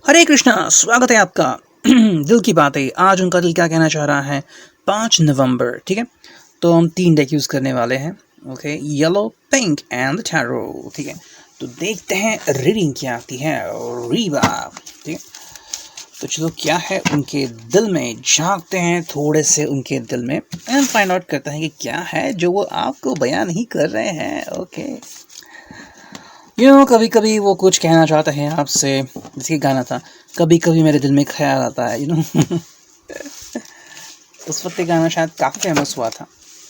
हरे कृष्णा, स्वागत है आपका। दिल की बातें। आज उनका दिल क्या कहना चाह रहा है। 5 नवंबर, ठीक है। तो हम 3 डेक यूज़ करने वाले हैं। Okay, yellow, pink and tarot, ठीक है। तो देखते हैं रीडिंग क्या आती है। रीवा, ठीक है। तो चलो, क्या है उनके दिल में, झांकते हैं थोड़े से उनके दिल में एंड फाइंड आउट करते हैं कि क्या है जो वो आपको बयान नहीं कर रहे हैं। ओके, कभी कभी वो कुछ कहना चाहते हैं आपसे। जैसे गाना था, कभी कभी मेरे दिल में ख्याल आता है। उस वक्त ये गाना शायद काफ़ी फेमस हुआ था।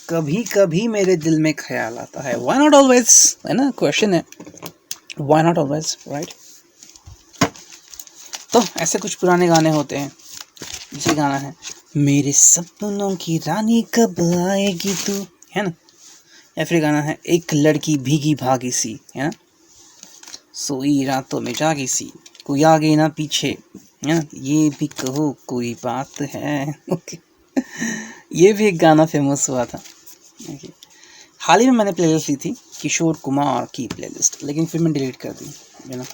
कभी कभी मेरे दिल में ख्याल आता है, व्हाई नॉट ऑलवेज, है ना। क्वेश्चन है, व्हाई नॉट ऑलवेज, राइट। तो ऐसे कुछ पुराने गाने होते हैं। जैसे गाना है, मेरे सपनों की रानी कब आएगी तू, है ना। या फिर गाना है, एक लड़की भीगी भागी सी, है ना। सोई रातों में जागी सी, कोई आगे ना पीछे, है ना। ये भी कहो कोई बात है। ओके, ये भी एक गाना फेमस हुआ था। ओके, हाल ही में मैंने प्लेलिस्ट ली थी, किशोर कुमार की प्लेलिस्ट, लेकिन फिर मैं डिलीट कर दी, है ना।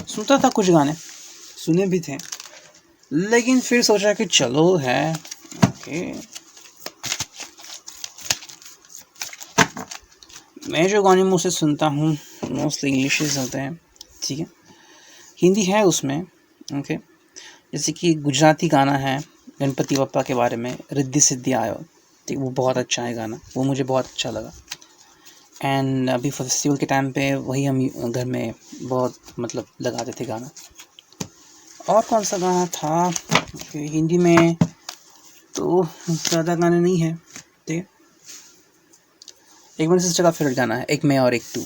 सुनता था कुछ गाने, सुने भी थे, लेकिन फिर सोचा कि चलो है। ओके, मैं जो गाने मुझसे सुनता हूँ मोस्टली इंग्लिश होते हैं, ठीक है। हिंदी है उसमें, ओके। जैसे कि गुजराती गाना है गणपति बप्पा के बारे में, रिद्धि सिद्धि आयो, ठीक, वो बहुत अच्छा है गाना, वो मुझे बहुत अच्छा लगा। एंड अभी फेस्टिवल के टाइम पे वही हम घर में बहुत लगाते थे गाना। और कौन सा गाना था हिंदी में, तो ज़्यादा गाने नहीं है, ठीक है। एक मेरे सिस्टर का फेवरेट गाना है, एक मैं और एक तू,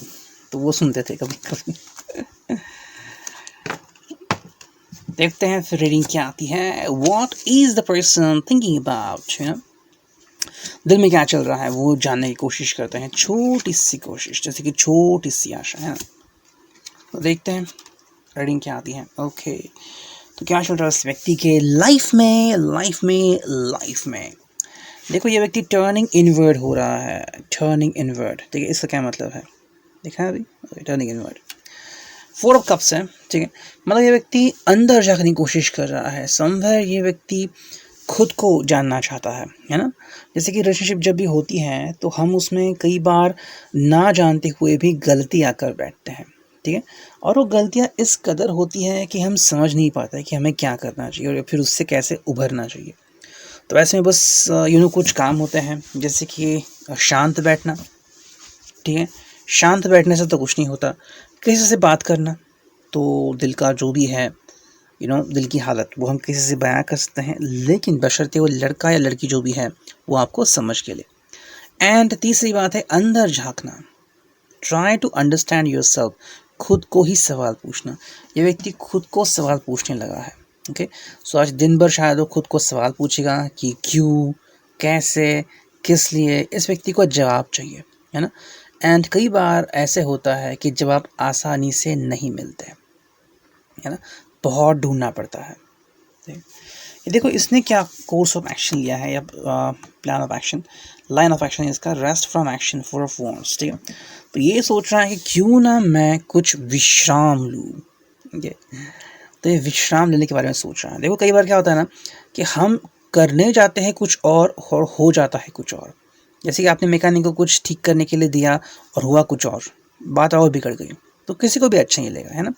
तो वो सुनते थे कभी कभी। देखते हैं फिर रीडिंग क्या आती है। What is the person thinking about, है ना। दिल में क्या चल रहा है वो जानने की कोशिश करते हैं, छोटी सी कोशिश, जैसे कि छोटी सी आशा, है ना। तो देखते हैं रीडिंग क्या आती है। ओके, तो क्या चल रहा है इस व्यक्ति के लाइफ में। देखो, ये व्यक्ति टर्निंग इनवर्ड हो रहा है, टर्निंग इनवर्ड, ठीक है। इसका क्या मतलब है, देखा है अभी, टर्निंग इनवर्ड। 4 ऑफ कप्स है, ठीक है। मतलब ये व्यक्ति अंदर जाने की कोशिश कर रहा है, समवेयर ये व्यक्ति खुद को जानना चाहता है ना। जैसे कि रिलेशनशिप जब भी होती है तो हम उसमें कई बार ना जानते हुए भी गलतियाँ कर बैठते हैं, ठीक है। और वो गलतियाँ इस कदर होती हैं कि हम समझ नहीं पाते कि हमें क्या करना चाहिए और फिर उससे कैसे उभरना चाहिए। तो ऐसे में बस कुछ काम होते हैं, जैसे कि शांत बैठना, ठीक है। शांत बैठने से तो कुछ नहीं होता। किसी से बात करना, तो दिल का जो भी है, दिल की हालत, वो हम किसी से बयां कर सकते हैं, लेकिन बशर्ते वो लड़का या लड़की जो भी है वो आपको समझ के ले। एंड तीसरी बात है अंदर झांकना, try to understand yourself, खुद को ही सवाल पूछना। ये व्यक्ति खुद को सवाल पूछने लगा है, ओके। सो आज दिन भर शायद वो खुद को सवाल पूछेगा कि क्यों, कैसे, किस लिए। इस व्यक्ति को जवाब चाहिए, है ना। एंड कई बार ऐसे होता है कि जवाब आसानी से नहीं मिलते, है ना, बहुत ढूंढना पड़ता है। ये देखो, इसने क्या कोर्स ऑफ एक्शन लिया है, या plan of action, line of action इसका, rest from action, for of wants, ठीक है। तो ये सोच रहा है कि क्यों ना मैं कुछ विश्राम लूँ, ठीक है। तो ये विश्राम लेने के बारे में सोच रहा है। देखो, कई बार क्या होता है ना कि हम करने जाते हैं कुछ और हो जाता है कुछ और। जैसे कि आपने मैकेनिक को कुछ ठीक करने के लिए दिया और हुआ कुछ और, बात और बिगड़ गई, तो किसी को भी अच्छा नहीं लगेगा, है ना।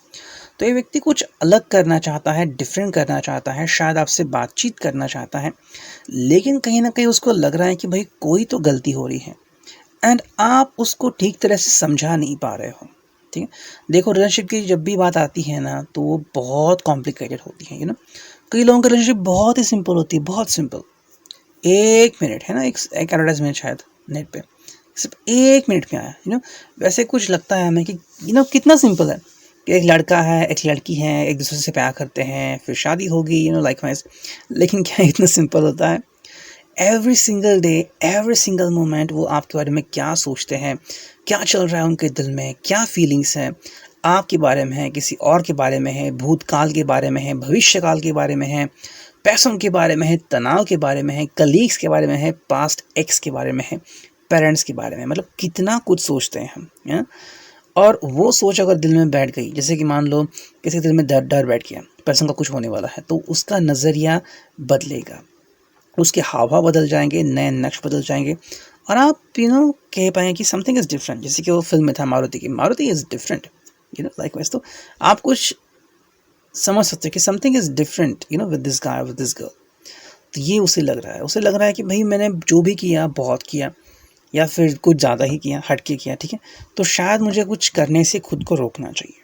तो ये व्यक्ति कुछ अलग करना चाहता है, डिफरेंट करना चाहता है, शायद आपसे बातचीत करना चाहता है, लेकिन कहीं ना कहीं उसको लग रहा है कि भाई कोई तो गलती हो रही है एंड आप उसको ठीक तरह से समझा नहीं पा रहे हो, ठीक है। देखो, रिलेशनशिप की जब भी बात आती है ना तो वो बहुत कॉम्प्लिकेटेड होती है, कई लोगों की रिलेशनशिप बहुत ही सिंपल होती है, बहुत सिंपल। 1 मिनट, है ना, एक एडवर्टाइजमेंट शायद नेट पे, सिर्फ 1 मिनट में आया, वैसे कुछ लगता है हमें कि कितना सिंपल है कि एक लड़का है, एक लड़की है, एक दूसरे से प्यार करते हैं, फिर शादी होगी, लाइक वाइज। लेकिन क्या इतना सिंपल होता है? Every single day, every single moment वो आपके बारे में क्या सोचते हैं, क्या चल रहा है उनके दिल में, क्या फीलिंग्स हैं आपके बारे में है, किसी और के बारे में है, भूतकाल के बारे में है, भविष्यकाल के बारे में है, पैसों के बारे में है, तनाव के बारे में है, कलीग्स के बारे में है, पास्ट एक्स के बारे में है, पेरेंट्स के बारे में, मतलब कितना कुछ सोचते हैं हम, है ना। और वो सोच अगर दिल में बैठ गई, जैसे कि मान लो किसी दिल में डर डर बैठ गया, पर्सन का कुछ होने वाला है, तो उसका नज़रिया बदलेगा, उसके हाव भाव बदल जाएंगे, नए नक्श बदल जाएंगे, और आप कह पाएंगे कि समथिंग इज़ डिफरेंट। जैसे कि वो फिल्म में था मारुति की, Maruti is different, like wise. तो आप कुछ समझ सकते हो कि something is different with this guy, with this girl. तो ये उसे लग रहा है, कि भाई मैंने जो भी किया बहुत किया, या फिर कुछ ज़्यादा ही किया, हट के किया, ठीक है, तो शायद मुझे कुछ करने से खुद को रोकना चाहिए।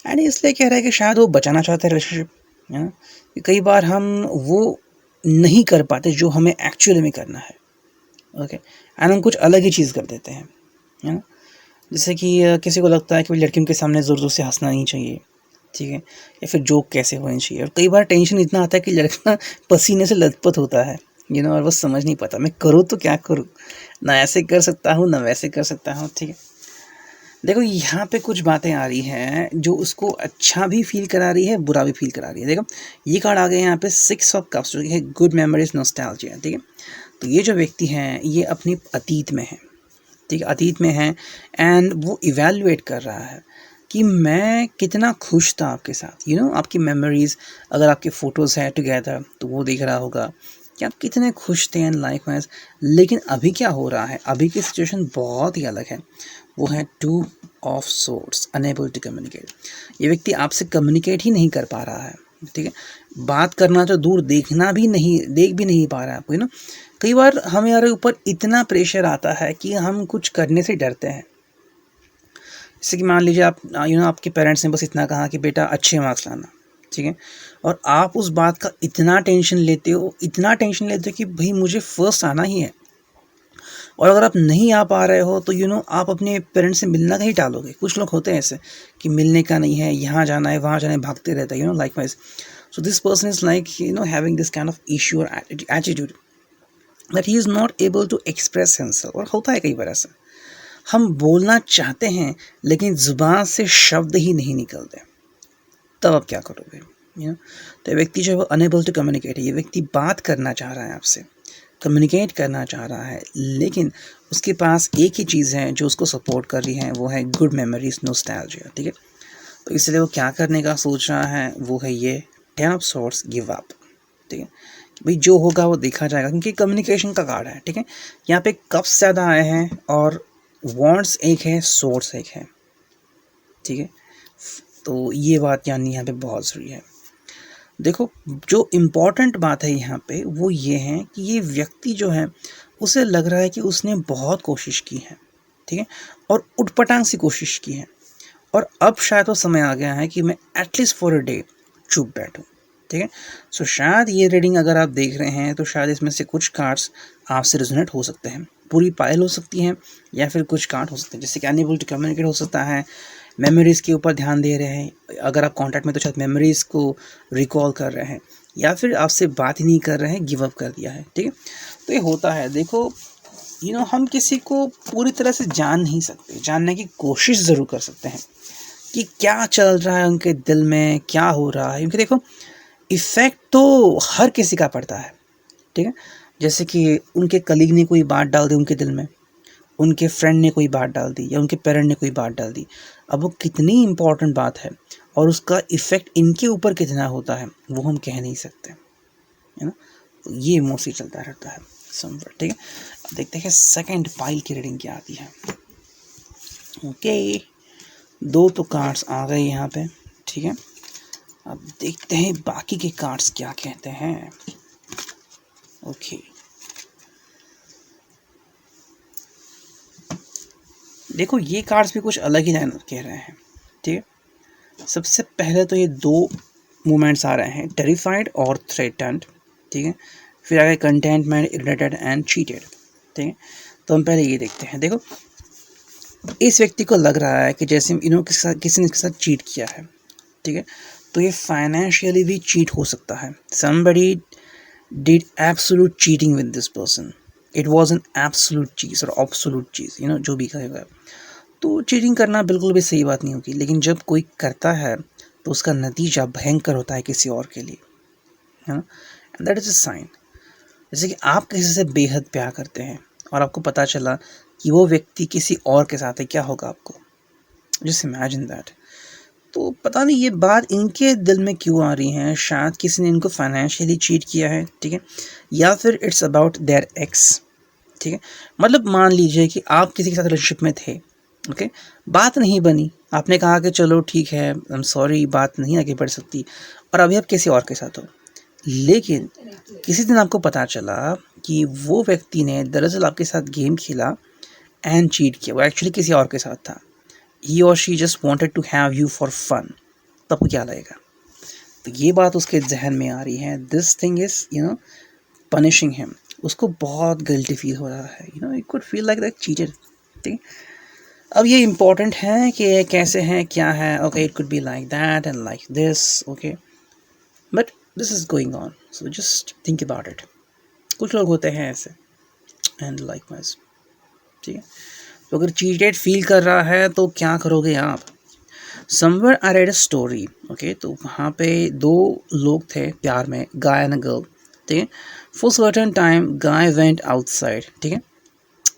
एंड इसलिए कह रहा है कि शायद वो बचाना चाहते हैं रिलेशनशिप, है ना, कि कई बार हम वो नहीं कर पाते जो हमें एक्चुअली में करना है, ओके, एंड हम कुछ अलग ही चीज़ कर देते हैं, है ना। जैसे कि किसी को लगता है कि लड़कियों के सामने ज़ोर ज़ोर से हंसना नहीं चाहिए, ठीक है, या फिर जोक कैसे होनी चाहिए, और कई बार टेंशन इतना आता है कि लड़का पसीने से लथपथ होता है, और वो समझ नहीं पाता मैं करूँ तो क्या करूँ, ना ऐसे कर सकता हूँ ना वैसे कर सकता हूँ, ठीक है। देखो यहाँ पे कुछ बातें आ रही हैं जो उसको अच्छा भी फील करा रही है, बुरा भी फील करा रही है। देखो ये कार्ड आ गया यहाँ पे 6 ऑफ कप्स, जो है गुड मेमोरीज नॉस्टैल्जिया, ठीक है। तो ये जो व्यक्ति हैं ये अपनी अतीत में है, ठीक है, अतीत में है, एंड वो इवैल्यूएट कर रहा है कि मैं कितना खुश था आपके साथ, आपकी मेमोरीज़, अगर आपके फ़ोटोज़ हैं टुगेदर तो वो देख रहा होगा कि आप कितने खुश थे इन लाइफ में। लेकिन अभी क्या हो रहा है, अभी की सिचुएशन बहुत ही अलग है, वो है 2 of swords, unable to communicate. ये व्यक्ति आपसे कम्युनिकेट ही नहीं कर पा रहा है, ठीक है, बात करना तो दूर, देख भी नहीं पा रहा है आपको, कई बार हमारे ऊपर इतना प्रेशर आता है कि हम कुछ करने से डरते हैं। जैसे कि मान लीजिए आप आपके पेरेंट्स ने बस इतना कहा कि बेटा अच्छे मार्क्स लाना, ठीक है, और आप उस बात का इतना टेंशन लेते हो कि भाई मुझे फर्स्ट आना ही है, और अगर आप नहीं आ पा रहे हो तो आप अपने पेरेंट्स से मिलना कहीं टालोगे। कुछ लोग होते हैं ऐसे कि मिलने का नहीं है, यहाँ जाना है वहाँ जाना है, भागते रहते हैं likewise. So this person is like having this kind of issue और attitude that he is not able to express himself. और होता है कई बार ऐसा, हम बोलना चाहते हैं लेकिन ज़ुबान से शब्द ही नहीं निकलते, तब आप क्या करोगे, तो ये व्यक्ति जो है वो अनेबल टू कम्युनिकेट है। ये व्यक्ति बात करना चाह रहा है आपसे, कम्युनिकेट करना चाह रहा है, लेकिन उसके पास एक ही चीज़ है जो उसको सपोर्ट कर रही है, वो है गुड मेमोरीज नॉस्टैल्जिया, ठीक है। तो इसलिए वो क्या करने का सोच रहा है, वो है ये 10 ऑफ सॉर्ड्स, गिव अप, ठीक है, भाई जो होगा वो देखा जाएगा, क्योंकि कम्युनिकेशन का कार्ड है, ठीक है। यहाँ पे कप्स ज़्यादा आए हैं और वॉन्ड्स एक है, सोर्ड्स एक है, ठीक है। तो ये बात जाननी यहाँ पे बहुत ज़रूरी है। देखो जो इम्पॉर्टेंट बात है यहाँ पे वो ये है कि ये व्यक्ति जो है उसे लग रहा है कि उसने बहुत कोशिश की है, ठीक है, और उटपटांग सी कोशिश की है, और अब शायद वो समय आ गया है कि मैं एटलीस्ट फॉर अ डे चुप बैठूं, ठीक है। सो शायद ये रीडिंग अगर आप देख रहे हैं तो शायद इसमें से कुछ कार्ड्स आपसे रेजोनेट हो सकते हैं, पूरी पाइल हो सकती हैं, या फिर कुछ कार्ड हो सकते हैं, जैसे कि अनेबल टू कम्युनिकेट हो सकता है, मेमोरीज़ के ऊपर ध्यान दे रहे हैं, अगर आप कॉन्टैक्ट में तो शायद मेमोरीज़ को रिकॉल कर रहे हैं, या फिर आपसे बात ही नहीं कर रहे हैं, गिव अप कर दिया है, ठीक है। तो ये होता है। देखो हम किसी को पूरी तरह से जान नहीं सकते, जानने की कोशिश ज़रूर कर सकते हैं कि क्या चल रहा है उनके दिल में, क्या हो रहा है, क्योंकि देखो इफ़ेक्ट तो हर किसी का पड़ता है, ठीक है। जैसे कि उनके कलीग ने कोई बात डाल दी उनके दिल में, उनके फ्रेंड ने कोई बात डाल दी, या उनके पेरेंट ने कोई बात डाल दी, अब वो कितनी इम्पॉर्टेंट बात है और उसका इफ़ेक्ट इनके ऊपर कितना होता है वो हम कह नहीं सकते, है ना। तो ये मोस्टली चलता रहता है समवेयर, ठीक है। अब देखते हैं सेकंड पाइल की रीडिंग क्या आती है। ओके, 2 तो कार्ड्स आ गए यहाँ पे, ठीक है। अब देखते हैं बाकी के कार्ड्स क्या कहते हैं। ओके, देखो ये कार्ड्स भी कुछ अलग ही लाइन कह रहे हैं, ठीक है। सबसे पहले तो ये 2 मूवमेंट्स आ रहे हैं, टेरिफाइड और थ्रेटन्ड, ठीक है। फिर आ गए कंटेंटमेंट, इरिटेटेड एंड चीटेड, ठीक है। तो हम पहले ये देखते हैं। देखो इस व्यक्ति को लग रहा है कि जैसे किसी ने इसके साथ चीट किया है, ठीक है। तो ये फाइनेंशियली भी चीट हो सकता है। somebody did absolute cheating with this person, it was an absolute चीज़ और absolute चीज़, जो भी कहेगा। तो चीटिंग करना बिल्कुल भी सही बात नहीं होगी, लेकिन जब कोई करता है तो उसका नतीजा भयंकर होता है किसी और के लिए, है ना। And that is a sign. जैसे कि आप किसी से बेहद प्यार करते हैं और आपको पता चला कि वो व्यक्ति किसी और के साथ है, क्या होगा आपको, जस्ट इमेजिन दैट। तो पता नहीं ये बात इनके दिल में क्यों आ रही है, शायद किसी ने इनको फाइनेंशियली चीट किया है, ठीक है, या फिर इट्स अबाउट देयर एक्स, ठीक है। मतलब मान लीजिए कि आप किसी के साथ रिलेशनशिप में थे, ओके, बात नहीं बनी, आपने कहा कि चलो ठीक है, आई एम सॉरी, बात नहीं आगे बढ़ सकती, और अभी आप किसी और के साथ हो, लेकिन किसी दिन आपको पता चला कि वो व्यक्ति ने दरअसल आपके साथ गेम खेला एंड चीट किया, वो एक्चुअली किसी और के साथ था, ही और she just wanted to have you for fun, तो आपको क्या लगेगा? तो ये बात उसके जहन में आ रही है, this thing is punishing him, उसको बहुत गिल्टी फील हो रहा है, it could feel like that cheated, ठीक है। अब ये इम्पॉर्टेंट है कि कैसे हैं, क्या है, okay, it could be like that and like this, okay, but this is going on, so just think about it. कुछ लोग होते हैं ऐसे एंड लाइक वाइज, ठीक है। तो अगर चीटेड फील कर रहा है तो क्या करोगे आप? Somewhere I read a story, okay, तो वहाँ पे दो लोग थे प्यार में, गाय एंड अ गर्ल, ठीक है। For certain time guy went outside, ठीक है,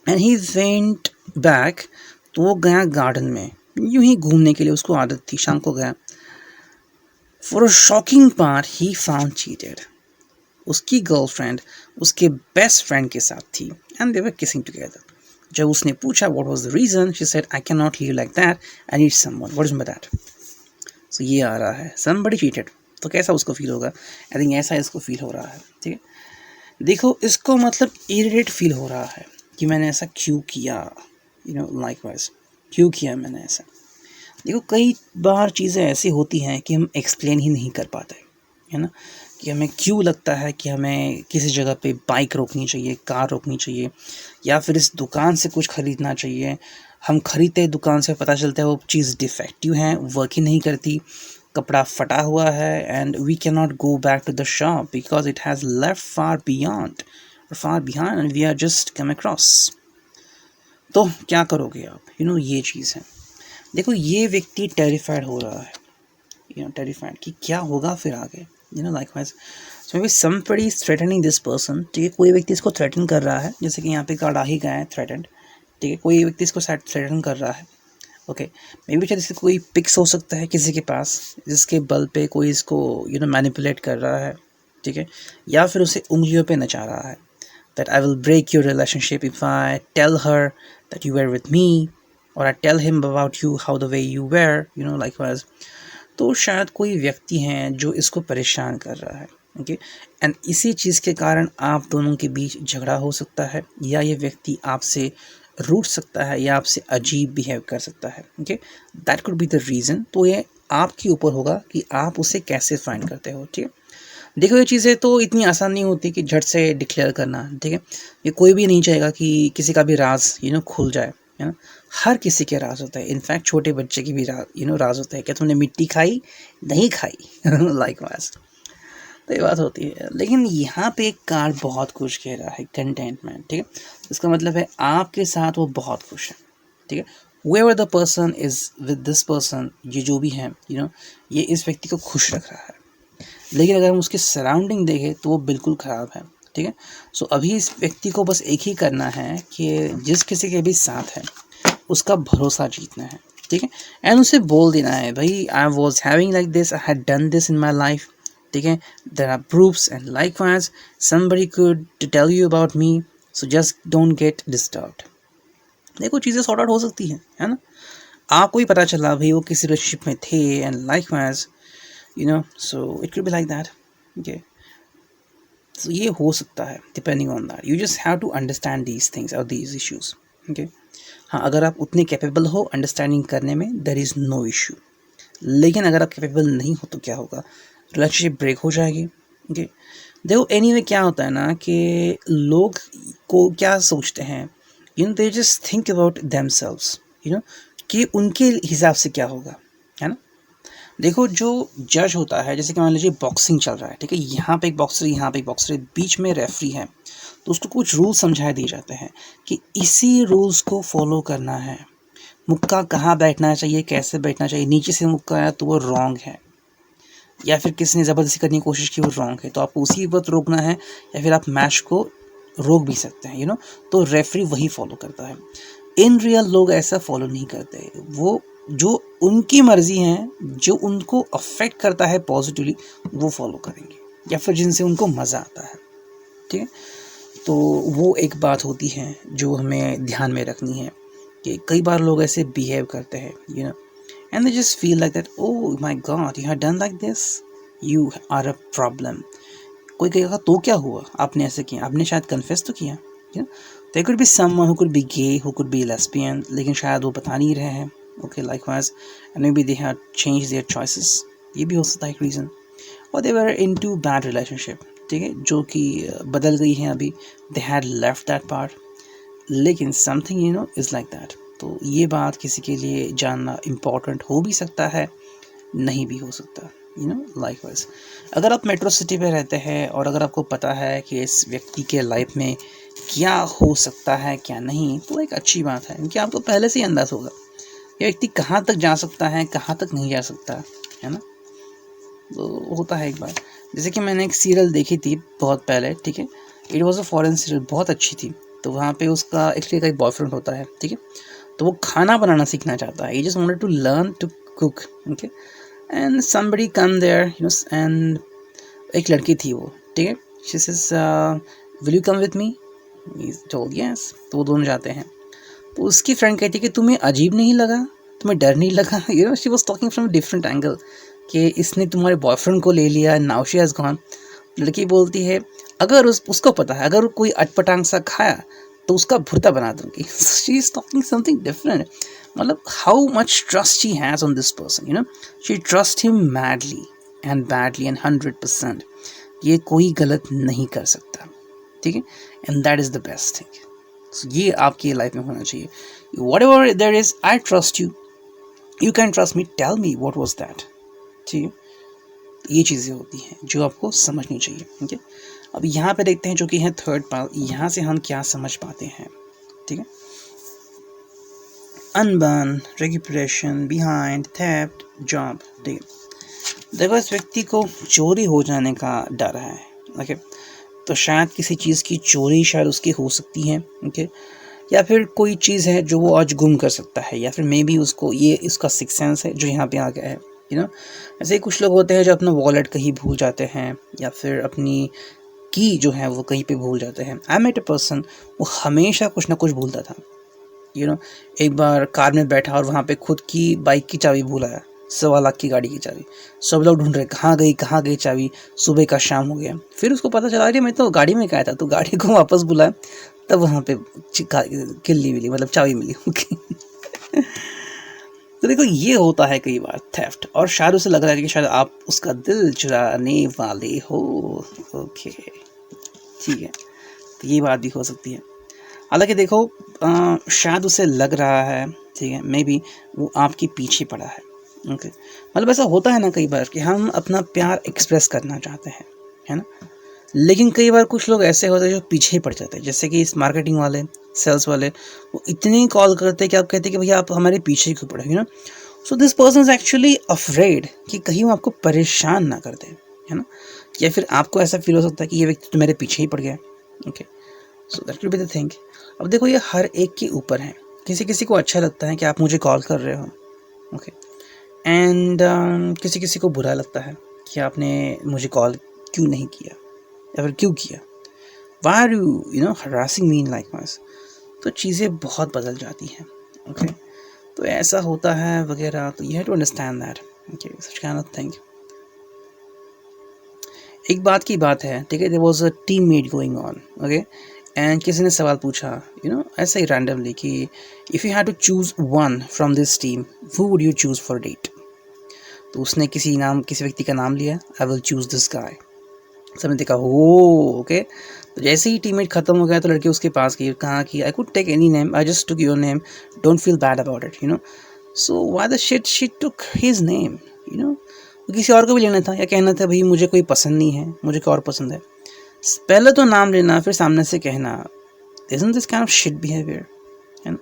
एंड ही वेंट बैक, तो वो गया गार्डन में यूं ही घूमने के लिए, उसको आदत थी, शाम को गया। For a shocking part he found cheated, उसकी गर्लफ्रेंड उसके बेस्ट फ्रेंड के साथ थी and they were kissing together. जब उसने पूछा what was the reason, she said I can not live like that, I need someone, what is my that. So ये आ रहा है समबडी चीटेड, तो कैसा उसको फील होगा? आई थिंक ऐसा इसको फील हो रहा है, ठीक है। देखो इसको मतलब इरिटेट फील हो रहा है कि मैंने ऐसा क्यों किया, लाइकवाइज क्यों किया मैंने ऐसा। देखो कई बार चीज़ें ऐसी होती हैं कि हम एक्सप्लेन ही नहीं कर पाते, है ना, कि हमें क्यों लगता है कि हमें किसी जगह पे बाइक रोकनी चाहिए, कार रोकनी चाहिए, या फिर इस दुकान से कुछ ख़रीदना चाहिए। हम ख़रीदते दुकान से, पता चलता है वो चीज़ डिफेक्टिव है, वर्क ही नहीं करती, कपड़ा फटा हुआ है, and we can not go back to the shop because it has left far beyond and we are just come across. तो क्या करोगे आप? ये चीज़ है। देखो ये व्यक्ति टेरिफाइड हो रहा है, टेरिफाइड कि क्या होगा फिर आगे, likewise so may somebody is threatening this person, ठीक है, कोई व्यक्ति इसको थ्रेटन कर रहा है, जैसे कि यहाँ पे कार्ड आ ही गया है थ्रेटन, ठीक है, कोई व्यक्ति इसको थ्रेटन कर रहा है, ओके। मे बी शायद इससे कोई पिक्स हो सकता है किसी के पास, जिसके बल पे कोई इसको मैनिपुलेट कर रहा है, ठीक है, या फिर उसे उंगलियों पे नचा रहा है, that I will break your relationship if I tell her that you were with me, और I tell him about you how the way you were, likewise. तो शायद कोई व्यक्ति हैं जो इसको परेशान कर रहा है, ओके, एंड इसी चीज़ के कारण आप दोनों के बीच झगड़ा हो सकता है, या ये व्यक्ति आपसे रूठ सकता है, या आपसे अजीब बिहेव कर सकता है, okay, that could be the reason. तो ये आपके ऊपर होगा कि आप उसे कैसे फाइंड करते हो, ठीक है। देखो ये चीज़ें तो इतनी आसान नहीं होती कि झट से डिक्लेयर करना, ठीक है, ये कोई भी नहीं चाहेगा कि किसी का भी राज खुल जाए, है ना। हर किसी के राज होता है, इनफैक्ट छोटे बच्चे की भी राज होता है, क्या तुमने मिट्टी खाई, नहीं खाई, लाइकवाइज। तो ये बात होती है, लेकिन यहाँ पे एक कार्ड बहुत कुछ कह रहा है, कंटेंटमेंट, ठीक है। इसका मतलब है आपके साथ वो बहुत खुश है, ठीक है, whoever the person is with this person, ये जो भी है, ये इस व्यक्ति को खुश रख रहा है। लेकिन अगर हम उसकी सराउंडिंग देखें तो वो बिल्कुल ख़राब है, ठीक है। सो अभी इस व्यक्ति को बस एक ही करना है कि जिस किसी के भी साथ है उसका भरोसा जीतना है, ठीक है, एंड उसे बोल देना है, भाई I was having like this, I had done this in my life, ठीक है, there are proofs and likewise somebody could tell you about me, so just don't get disturbed. देखो चीज़ें सॉर्ट आउट हो सकती हैं, है ना। आपको ही पता चला भाई वो किसी रिलेशनशिप में थे and likewise, so it could be like that, okay, so ये हो सकता है, depending on that you just have to understand these things or these issues, okay। हाँ, अगर आप उतने कैपेबल हो अंडरस्टैंडिंग करने में, देयर इज़ नो इशू, लेकिन अगर आप कैपेबल नहीं हो तो क्या होगा, रिलेशनशिप ब्रेक हो जाएगी, ओके। देखो एनीवे क्या होता है ना कि लोग को क्या सोचते हैं, they just think about themselves, कि उनके हिसाब से क्या होगा, है ना। देखो जो जज होता है, जैसे कि मान लीजिए बॉक्सिंग चल रहा है, ठीक है, यहाँ पे एक बॉक्सर, यहाँ पे एक बॉक्सर है, बीच में रेफरी है, तो उसको कुछ रूल समझाए दिए जाते हैं कि इसी रूल्स को फॉलो करना है, मुक्का कहाँ बैठना चाहिए, कैसे बैठना चाहिए, नीचे से मुक्का आया तो वो रॉन्ग है, या फिर किसी ने ज़बरदस्ती करने की कोशिश की वो रॉन्ग है, तो आपको उसी वक्त रोकना है, या फिर आप मैच को रोक भी सकते हैं, तो रेफरी वही फॉलो करता है। इन रियल लोग ऐसा फॉलो नहीं करते, वो जो उनकी मर्जी है, जो उनको अफेक्ट करता है पॉजिटिवली, वो फॉलो करेंगे, या फिर जिनसे उनको मज़ा आता है। ठीक है, तो वो एक बात होती है जो हमें ध्यान में रखनी है कि कई बार लोग ऐसे बिहेव करते हैं, you know, and they just feel like that, oh my god, you have done like this, you are a problem. कोई कहेगा तो क्या हुआ, आपने ऐसे किया, आपने शायद कन्फेस तो किया। There could be someone who could be gay, who could be lesbian, लेकिन शायद वो बता नहीं रहे हैं। Okay, likewise, and maybe they have change their choices, ये भी हो सकता है एक रीज़न। और they were into bad relationship, ठीक है, जो कि बदल गई हैं अभी, they had left that part, लेकिन something you know is like that. तो ये बात किसी के लिए जानना इम्पॉर्टेंट हो भी सकता है, नहीं भी हो सकता, यू नो। लाइकवाइज, अगर आप मेट्रो सिटी पे रहते हैं और अगर आपको पता है कि इस व्यक्ति के लाइफ में क्या हो सकता है क्या नहीं, तो एक अच्छी बात है, क्योंकि आपको पहले से ही अंदाज़ होगा ये व्यक्ति कहाँ तक जा सकता है, कहाँ तक नहीं जा सकता है ना। तो होता है एक बार, जैसे कि मैंने एक सीरियल देखी थी बहुत पहले, ठीक है, it was a foreign serial, बहुत अच्छी थी। तो वहाँ पे उसका एक्चुअली का एक बॉयफ्रेंड होता है, ठीक है, तो वो खाना बनाना सीखना चाहता है, he just wanted to learn to cook, okay, and somebody come there, you know, and एक लड़की थी वो, ठीक है, she says will you come with me, he told yes. तो वो दोनों जाते हैं, तो उसकी फ्रेंड कहती है कि तुम्हें अजीब नहीं लगा, तुम्हें डर नहीं लगा, you know, she was talking from different angle कि इसने तुम्हारे बॉयफ्रेंड को ले लिया, नाउ शी हैज़ गॉन। लड़की बोलती है अगर उसको पता है अगर कोई अटपटांग सा खाया तो उसका भुर्ता बना दूंगी। She is talking something different, मतलब how much trust she has on this person, you know, she trust him madly and badly and 100%, ये कोई गलत नहीं कर सकता, ठीक है, and that is the best thing. ये आपकी लाइफ में होना चाहिए, whatever there is, I trust you, you can trust me, tell me what was that, ठीक है। ये चीज़ें होती हैं जो आपको समझनी चाहिए, ठीक है। अब यहाँ पे देखते हैं जो कि है थर्ड पार्ट, यहाँ से हम क्या समझ पाते हैं, ठीक है। अनबर्न, रेक्यूपरेशन, बिहाइंड, थेफ्ट, जॉब, ठीक है। देखो इस व्यक्ति को चोरी हो जाने का डर है, ओके, तो शायद किसी चीज़ की चोरी शायद उसकी हो सकती है, ओके, या फिर कोई चीज़ है जो वो आज गुम कर सकता है, या फिर मे बी उसको ये इसका सिक्स सेंस है जो यहाँ पे आ गया है, यू नो। ऐसे ही कुछ लोग होते हैं जो अपना वॉलेट कहीं भूल जाते हैं, या फिर अपनी की जो है वो कहीं पे भूल जाते हैं। आई मेट अ पर्सन, वो हमेशा कुछ ना कुछ भूलता था, यू नो। एक बार कार में बैठा और वहाँ पे खुद की बाइक की चाबी भूल आया, 1.25 लाख की गाड़ी की चाबी, सब लोग ढूंढ रहे कहाँ गई चाबी, सुबह का शाम हो गया, फिर उसको पता चला अरे मैं तो गाड़ी में गया था, तो गाड़ी को वापस बुलाया, तब वहाँ पे किल्ली मिली, मतलब चाबी मिली, ओके। तो देखो ये होता है कई बार थेफ्ट, और शायद उसे लग रहा है कि शायद आप उसका दिल चुराने वाले हो, ओके, ठीक है, तो ये बात भी हो सकती है। हालांकि देखो शायद उसे लग रहा है, ठीक है, मे बी वो आपके पीछे पड़ा है, ओके, मतलब ऐसा होता है ना कई बार कि हम अपना प्यार एक्सप्रेस करना चाहते हैं, है ना, लेकिन कई बार कुछ लोग ऐसे होते हैं जो पीछे ही पड़ जाते हैं, जैसे कि इस मार्केटिंग वाले, सेल्स वाले, वो इतनी कॉल करते हैं कि आप कहते हैं कि भैया आप हमारे पीछे क्यों पड़े, you know. So this person is actually afraid कि कहीं वो आपको परेशान ना कर दे, है ना, या फिर आपको ऐसा फील हो सकता है कि ये व्यक्ति तो मेरे पीछे ही पड़ गया, okay, so that will be the thing. अब देखो ये हर एक के ऊपर है, किसी किसी को अच्छा लगता है कि आप मुझे कॉल कर रहे हो, ओके, एंड किसी किसी को बुरा लगता है कि आपने मुझे कॉल क्यों नहीं किया, या फिर क्यों किया, why are you no harassing me in likewise. तो चीज़ें बहुत बदल जाती हैं, ओके, तो ऐसा होता है वगैरह, तो you have to understand that, okay, such kind of thing. एक बात की बात है, ठीक है, there was a team meet going on, okay, and किसी ने सवाल पूछा, यू नो, ऐसे ही रैंडमली कि if you had to choose one from this team who would you choose for date. तो उसने किसी व्यक्ति का नाम लिया, I will choose this guy. सबने देखा हो, ओके, तो जैसे ही टीममेट खत्म हो गया तो लड़की उसके पास गई, कहा कि I could take any name, I just took your name, don't feel bad about it, you know. So why the shit she took his name, you know, तो किसी और को भी लेना था, या कहना था भाई मुझे कोई पसंद नहीं है, मुझे कोई और पसंद है। पहले तो नाम लेना, फिर सामने से कहना, isn't this kind of shit behavior, है ना।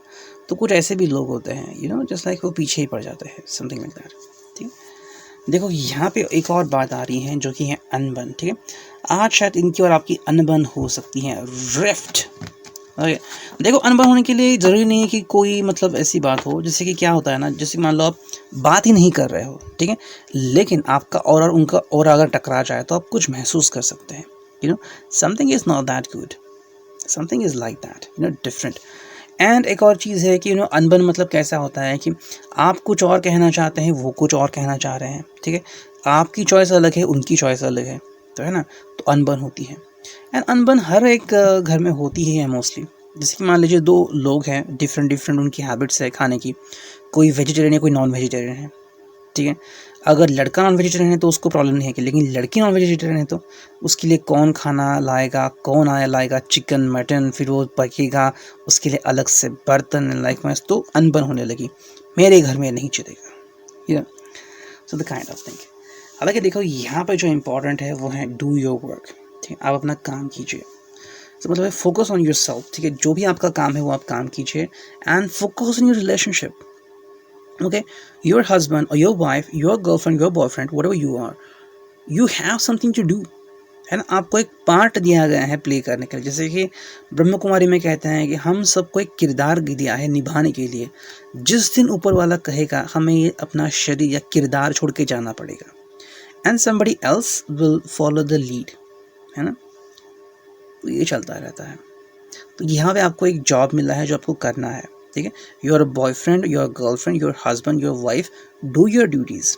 तो कुछ ऐसे भी लोग होते हैं, यू नो, जस्ट लाइक वो पीछे ही पड़ जाते हैं, समथिंग लाइक दैट, ठीक। देखो यहाँ पे एक और बात आ रही है जो कि है अनबन, ठीक है। आज शायद इनकी और आपकी अनबन हो सकती है, रिफ्ट, ओके, देखो अनबन होने के लिए ज़रूरी नहीं है कि कोई मतलब ऐसी बात हो, जैसे कि क्या होता है ना, जैसे मान लो आप बात ही नहीं कर रहे हो, ठीक है, लेकिन आपका और उनका और अगर टकरा जाए तो आप कुछ महसूस कर सकते हैं, you no, something is not that good, something is like that, you know, different. And एक और चीज़ है कि यू नो अनबन मतलब कैसा होता है कि आप कुछ और कहना चाहते हैं, वो कुछ और कहना चाह रहे हैं, ठीक है, आपकी चॉइस अलग है, उनकी चॉइस अलग है, तो है ना, तो अनबन होती है। एंड अनबन हर एक घर में होती ही है मोस्टली। जैसे कि मान लीजिए दो लोग हैं, डिफरेंट डिफरेंट उनकी हैबिट्स है खाने की, कोई वेजिटेरियन है, कोई नॉन वेजिटेरियन है, ठीक है। अगर लड़का नॉन वेजिटेरियन है तो उसको प्रॉब्लम नहीं है कि, लेकिन लड़की नॉन वेजिटेरियन है तो उसके लिए कौन खाना लाएगा, कौन आया लाएगा चिकन मटन, फिर वो पकेगा, उसके लिए अलग से बर्तन, लाइक मैं, तो अनबन होने लगी, मेरे घर में नहीं चलेगा, you, so the kind of thing. हालांकि देखो यहाँ पर जो इम्पोर्टेंट है वो है डू योर वर्क, ठीक है, आप अपना काम कीजिए, तो मतलब फोकस ऑन योर सेल्फ, ठीक है, जो भी आपका काम है वो आप काम कीजिए, and focus on your relationship, okay, your husband or your wife, your girlfriend, your boyfriend, whatever you are, you have something to do, है ना, आपको एक पार्ट दिया गया है प्ले करने के लिए। जैसे कि ब्रह्म कुमारी में कहते हैं कि हम सबको एक किरदार दिया है निभाने के लिए, जिस दिन ऊपर वाला कहेगा हमें ये अपना शरीर या किरदार छोड़ के जाना पड़ेगा, and somebody else will follow the lead, है ना, तो ये चलता रहता है। तो यहाँ पे आपको एक जॉब मिला है जो आपको करना है, ठीक है, your boyfriend, your girlfriend, your husband, your wife, do your duties,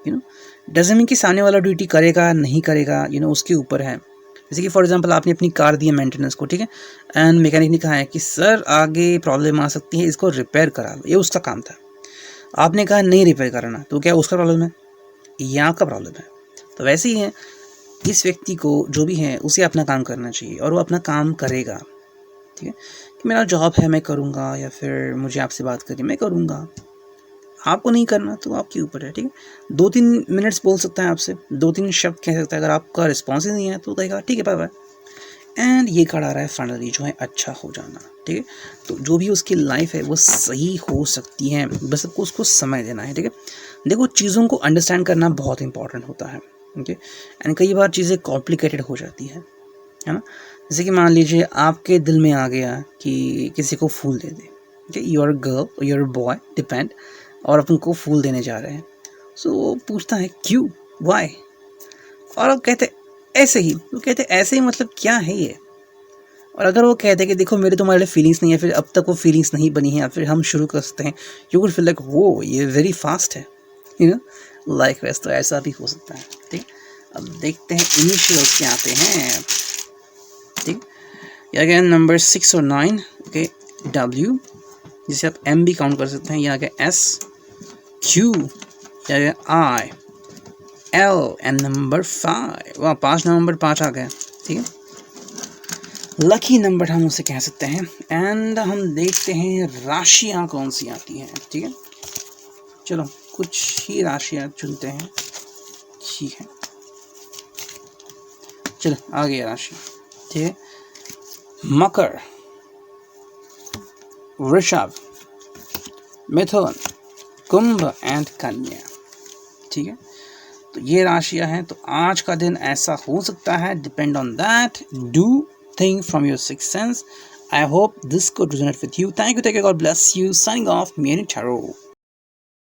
you know, doesn't mean कि सामने वाला ड्यूटी करेगा नहीं करेगा, यू नो, उसके ऊपर है। जैसे कि फॉर एग्जांपल आपने अपनी कार दी है मेंटेनेंस को, ठीक है, एंड मैकेनिक ने कहा है कि सर आगे प्रॉब्लम आ सकती है, इसको रिपेयर करा लो, ये उसका काम था, आपने कहा नहीं रिपेयर कराना, तो क्या उसका प्रॉब्लम है, ये आपका प्रॉब्लम है। तो वैसे ही है, इस व्यक्ति को जो भी है उसे अपना काम करना चाहिए और वो अपना काम करेगा, ठीक है, कि मेरा जॉब है मैं करूँगा, या फिर मुझे आपसे बात करनी मैं करूँगा, आपको नहीं करना तो आपके ऊपर है, ठीक है। 2-3 मिनट्स बोल सकता है आपसे, 2-3 शब्द कह सकता है, अगर आपका रिस्पॉन्स ही नहीं है तो कहेगा ठीक है बाय बाय, एंड ये कार्ड आ रहा है फाइनली जो है अच्छा हो जाना, ठीक है। तो जो भी उसकी लाइफ है वो सही हो सकती है, बस आपको उसको समय देना है, ठीक है। देखो चीज़ों को अंडरस्टैंड करना बहुत इंपॉर्टेंट होता है, ओके, एंड कई बार चीज़ें कॉम्प्लिकेटेड हो जाती है ना। जैसे कि मान लीजिए आपके दिल में आ गया कि किसी को फूल दे दे, okay, your girl your boy depend, और आप उनको फूल देने जा रहे हैं, सो वो पूछता है क्यों, वाई, और आप कहते ऐसे ही, वो कहते ऐसे ही मतलब क्या है ये, और अगर वो कहते हैं कि देखो मेरे तुम्हारे लिए फीलिंग्स नहीं है, फिर अब तक वो फीलिंग्स नहीं बनी है, फिर हम शुरू कर सकते हैं, यू वुड फील लाइक वो ये वेरी फास्ट है, यू नो, लाइक वैसे तो ऐसा भी हो सकता है, ठीक। अब देखते हैं इनिशियल्स क्या आते हैं, ठीक, या गया नंबर 6 और 9, ओके, W, जिसे आप M भी काउंट कर सकते हैं, या गया S, Q, या गया I, L, एंड नंबर 5, वहाँ 5 नंबर 5 आ गया, ठीक है, लकी नंबर हम उसे कह सकते हैं। एंड हम देखते हैं राशियाँ कौन सी आती हैं, ठीक है, चलो कुछ ही राशियाँ चुनते हैं, ठीक है, चलो आ गया राशि, ठीक है, मकर, वृषभ, मिथुन, कुंभ एंड कन्या, ठीक है। तो ये राशियां हैं, तो आज का दिन ऐसा हो सकता है, depend on that, do think from your sixth sense. I hope this could resonate with you. Thank you, God bless you. Signing off, Mary Tarot.